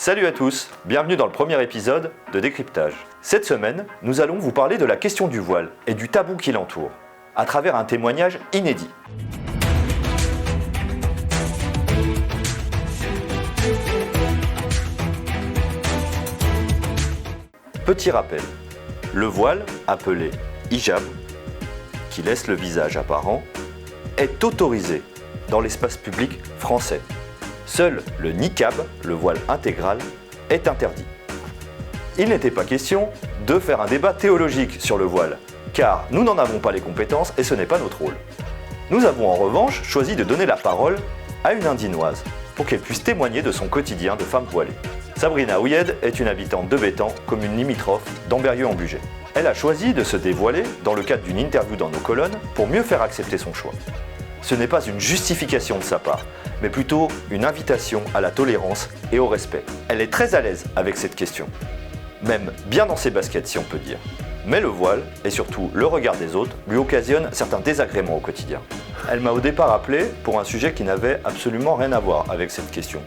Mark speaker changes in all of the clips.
Speaker 1: Salut à tous, bienvenue dans le premier épisode de Décryptage. Cette semaine, nous allons vous parler de la question du voile et du tabou qui l'entoure, à travers un témoignage inédit. Petit rappel, le voile, appelé hijab, qui laisse le visage apparent, est autorisé dans l'espace public français. Seul le niqab, le voile intégral, est interdit. Il n'était pas question de faire un débat théologique sur le voile, car nous n'en avons pas les compétences et ce n'est pas notre rôle. Nous avons en revanche choisi de donner la parole à une Indinoise pour qu'elle puisse témoigner de son quotidien de femme voilée. Sabrina Ouyed est une habitante de Bétan, commune limitrophe d'Ambérieu-en-Bugey. Elle a choisi de se dévoiler dans le cadre d'une interview dans nos colonnes pour mieux faire accepter son choix. Ce n'est pas une justification de sa part, mais plutôt une invitation à la tolérance et au respect. Elle est très à l'aise avec cette question, même bien dans ses baskets si on peut dire. Mais le voile, et surtout le regard des autres, lui occasionne certains désagréments au quotidien. Elle m'a au départ appelé pour un sujet qui n'avait absolument rien à voir avec cette question.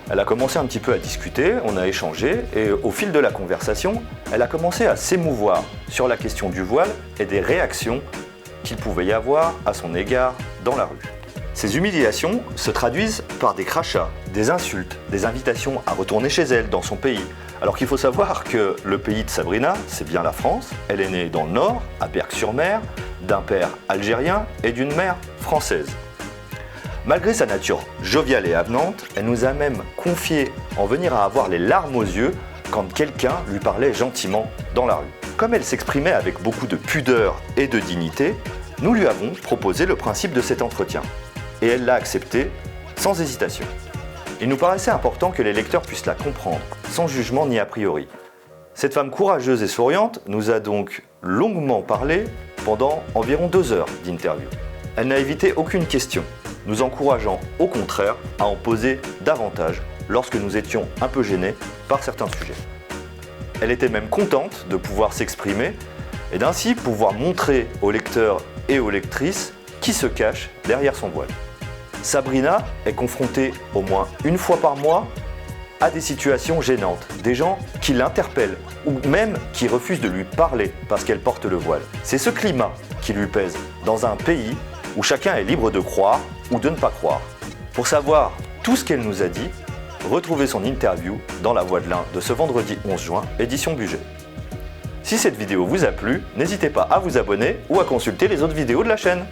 Speaker 1: Elle a commencé un petit peu à discuter, on a échangé, et au fil de la conversation, elle a commencé à s'émouvoir sur la question du voile et des réactions qu'il pouvait y avoir à son égard dans la rue. Ces humiliations se traduisent par des crachats, des insultes, des invitations à retourner chez elle, dans son pays. Alors qu'il faut savoir que le pays de Sabrina, c'est bien la France. Elle est née dans le Nord, à Berck-sur-Mer, d'un père algérien et d'une mère française. Malgré sa nature joviale et avenante, elle nous a même confié en venir à avoir les larmes aux yeux quand quelqu'un lui parlait gentiment dans la rue. Comme elle s'exprimait avec beaucoup de pudeur et de dignité, nous lui avons proposé le principe de cet entretien. Et elle l'a accepté sans hésitation. Il nous paraissait important que les lecteurs puissent la comprendre, sans jugement ni a priori. Cette femme courageuse et souriante nous a donc longuement parlé pendant environ 2 heures d'interview. Elle n'a évité aucune question, nous encourageant au contraire à en poser davantage lorsque nous étions un peu gênés par certains sujets. Elle était même contente de pouvoir s'exprimer et d'ainsi pouvoir montrer aux lecteurs et aux lectrices qui se cache derrière son voile. Sabrina est confrontée au moins une fois par mois à des situations gênantes, des gens qui l'interpellent ou même qui refusent de lui parler parce qu'elle porte le voile. C'est ce climat qui lui pèse dans un pays où chacun est libre de croire ou de ne pas croire. Pour savoir tout ce qu'elle nous a dit, retrouvez son interview dans La Voix de l'Ain de ce vendredi 11 juin, édition Bugey. Si cette vidéo vous a plu, n'hésitez pas à vous abonner ou à consulter les autres vidéos de la chaîne.